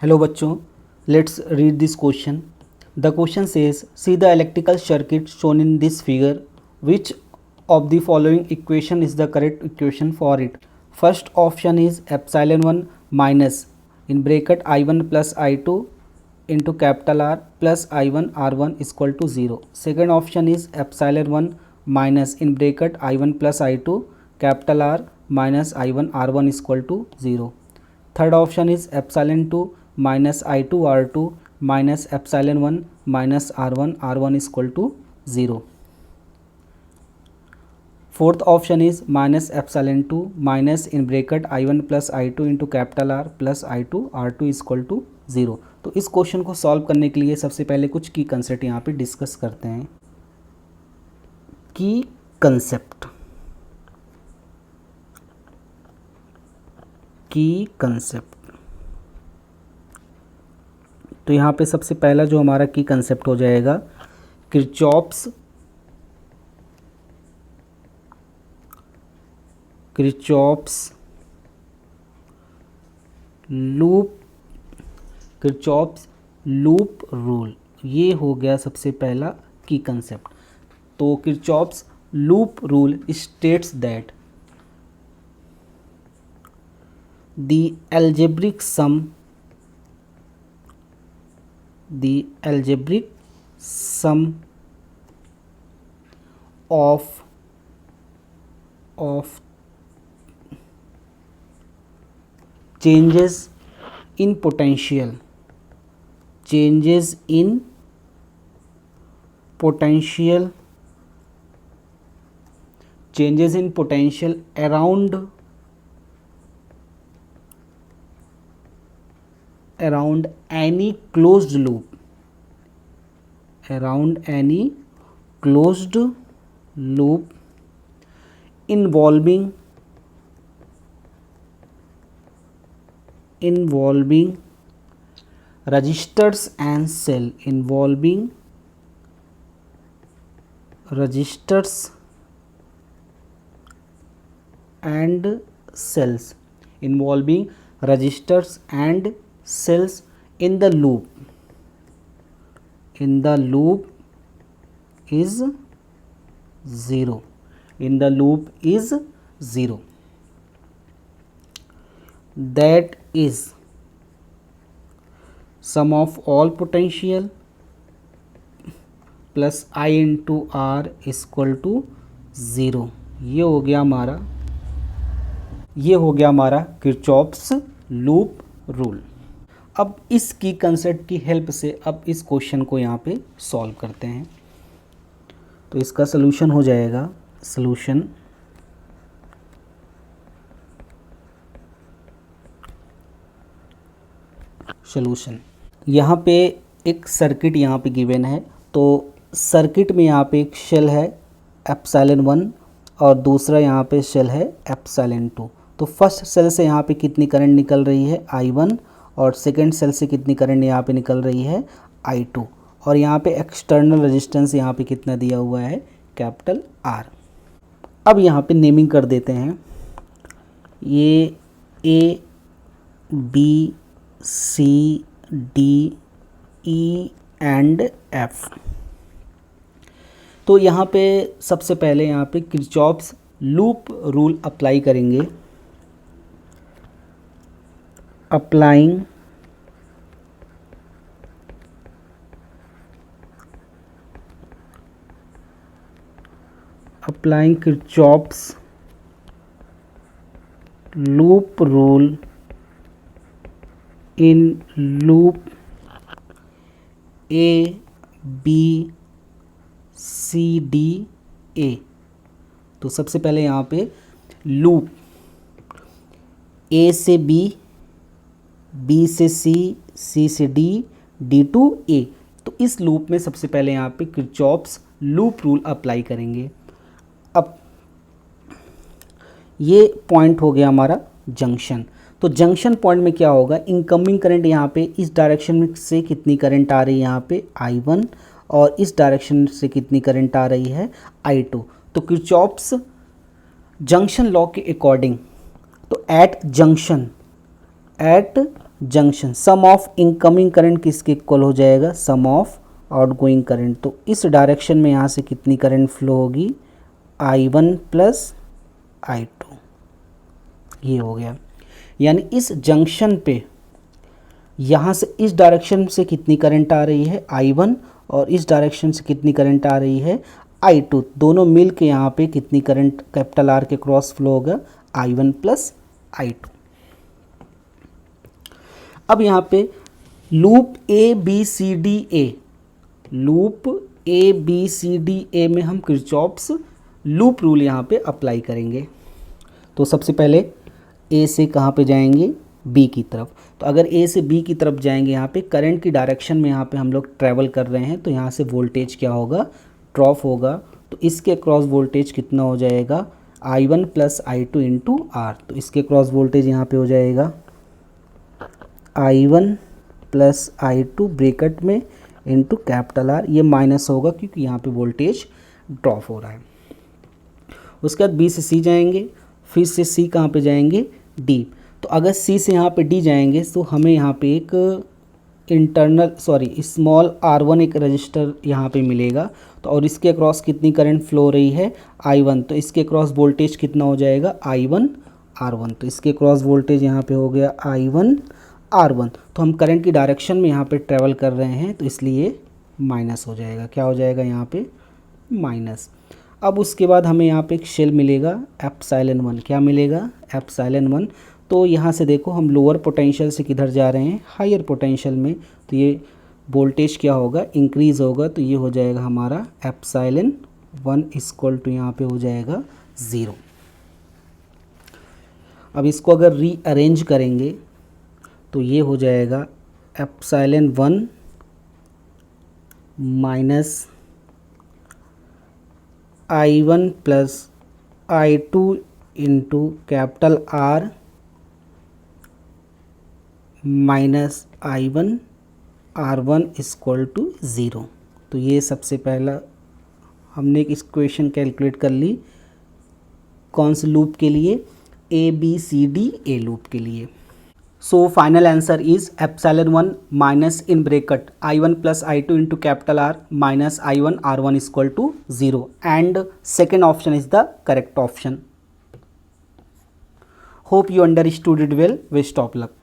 Hello बच्चों, let's read this question. The question says, see the electrical circuit shown in this figure. Which of the following equation is the correct equation for it? First option is epsilon 1 minus in bracket I1 plus I2 into capital R plus I1 R1 is equal to 0. Second option is epsilon 1 minus in bracket I1 plus I2 capital R minus I1 R1 is equal to 0. Third option is epsilon 2 minus I2 R2 minus epsilon 1 minus R1 is equal to 0. Fourth option is minus epsilon 2 minus in bracket I1 plus I2 into capital R plus I2 R2 is equal to 0. तो इस question को solve करने के लिए सबसे पहले कुछ की कंसेप्ट यहाँ पे डिस्कस करते हैं. की कंसेप्ट तो यहाँ पे सबसे पहला जो हमारा की कंसेप्ट हो जाएगा किरचॉफ्स लूप रूल. ये हो गया सबसे पहला की कंसेप्ट. तो Kirchhoff's loop rule states that the algebraic sum of changes in potential around any closed loop involving resistors and cell involving resistors and cells in the loop is 0. That is sum of all potential plus I into R is equal to 0. ये हो गया हमारा Kirchhoff's loop rule. अब इस की concept की help से अब इस क्वेश्चन को यहाँ पे सॉल्व करते हैं. तो इसका सलूशन हो जाएगा सलूशन यहाँ पे एक सर्किट यहाँ पे गिवन है. तो सर्किट में यहाँ पे एक शेल है एप्सिलॉन 1 और दूसरा यहाँ पे शेल है एप्सिलॉन 2. तो फर्स्ट सेल से यहाँ पे कितनी करंट निकल रही है I1 और सेकेंड सेल से कितनी करंट यहाँ पे निकल रही है I2. और यहाँ पे एक्सटर्नल रेजिस्टेंस यहाँ पे कितना दिया हुआ है कैपिटल R. अब यहाँ पे नेमिंग कर देते हैं. ये A B C D E and F. तो यहाँ पे सबसे पहले यहाँ पे किरचॉफ्स लूप रूल अप्लाई करेंगे. applying Kirchhoff's loop rule in loop A B C D A. तो सबसे पहले यहाँ पे लूप A से B, B से C, C से D, D टू A. तो इस लूप में सबसे पहले यहाँ पे किरचॉफ्स लूप रूल अप्लाई करेंगे. अब ये पॉइंट हो गया हमारा जंक्शन. तो जंक्शन पॉइंट में क्या होगा, इनकमिंग करंट यहाँ पे इस डायरेक्शन से कितनी करंट आ रही है यहाँ पे I1 और इस डायरेक्शन से कितनी करंट आ रही है I2. तो किरचॉफ्स जंक्शन लॉ के अकॉर्डिंग तो at junction, sum of incoming current किसके इक्वल हो जाएगा, सम ऑफ आउटगोइंग करंट। तो इस डायरेक्शन में यहाँ से कितनी करंट फ्लो होगी, I1 प्लस I2, ये हो गया। यानी इस जंक्शन पे यहाँ से इस डायरेक्शन से कितनी करंट आ रही है, I1, और इस डायरेक्शन से कितनी करंट आ रही है, I2, दोनों मिल के यहाँ पे कितनी करंट कैपिटल R के क्रॉस फ्लो होगा, I1 प्लस I2। अब यहाँ पे लूप ABCDA, लूप ABCDA में हम किरचॉफ्स लूप रूल यहाँ पे अप्लाई करेंगे। तो सबसे पहले A से कहाँ पे जाएंगे, B की तरफ। तो अगर A से B की तरफ जाएंगे, यहाँ पे करंट की डायरेक्शन में यहाँ पे हम लोग ट्रैवल कर रहे हैं, तो यहाँ से वोल्टेज क्या होगा, ड्रॉप होगा। तो इसके क्रॉस वोल्टेज कितना हो जाएगा, I1 plus I2 into R। तो इसके क्रॉस वोल्टेज यहाँ पे हो जाएगा I1 प्लस I2 ब्रैकेट में इंटू कैपिटल R, ये माइनस होगा क्योंकि यहाँ पे वोल्टेज ड्रॉप हो रहा है। उसके बाद B से C जाएंगे, फिर से C कहाँ पे जाएंगे, D। तो अगर C से यहाँ पे D जाएंगे तो हमें यहाँ पे एक स्मॉल R1 एक रजिस्टर यहाँ पे मिलेगा। तो और इसके अक्रॉस कितनी करंट फ्लो हो रही है, I1। तो इसके अक्रॉस वोल्टेज कितना हो जाएगा, I1 R1। तो इसके क्रॉस वोल्टेज यहाँ पे हो गया I1 R1। तो हम करंट की डायरेक्शन में यहाँ पे ट्रेवल कर रहे हैं, तो इसलिए माइनस हो जाएगा। क्या हो जाएगा यहाँ पे, माइनस। अब उसके बाद हमें यहाँ पे एक शेल मिलेगा ε1। क्या मिलेगा, ε1। तो यहाँ से देखो हम लोअर पोटेंशियल से किधर जा रहे हैं, हायर पोटेंशियल में। तो ये वोल्टेज क्या होगा, इंक्रीज़ होगा। तो ये हो जाएगा हमारा ε1 इक्वल टू यहाँ पे हो जाएगा 0। अब इसको अगर रीअरेंज करेंगे तो ये हो जाएगा ε1 minus I1 plus I2 into capital R minus I1 R1 equal to 0। तो ये सबसे पहला हमने एक इक्वेशन कैलकुलेट कर ली, कौन से लूप के लिए, ABCDA लूप के लिए। So final answer is ε1 minus in bracket I1 plus I2 into capital R minus I1 R1 equal to 0 and second option is the correct option. Hope you understood it well, best of luck.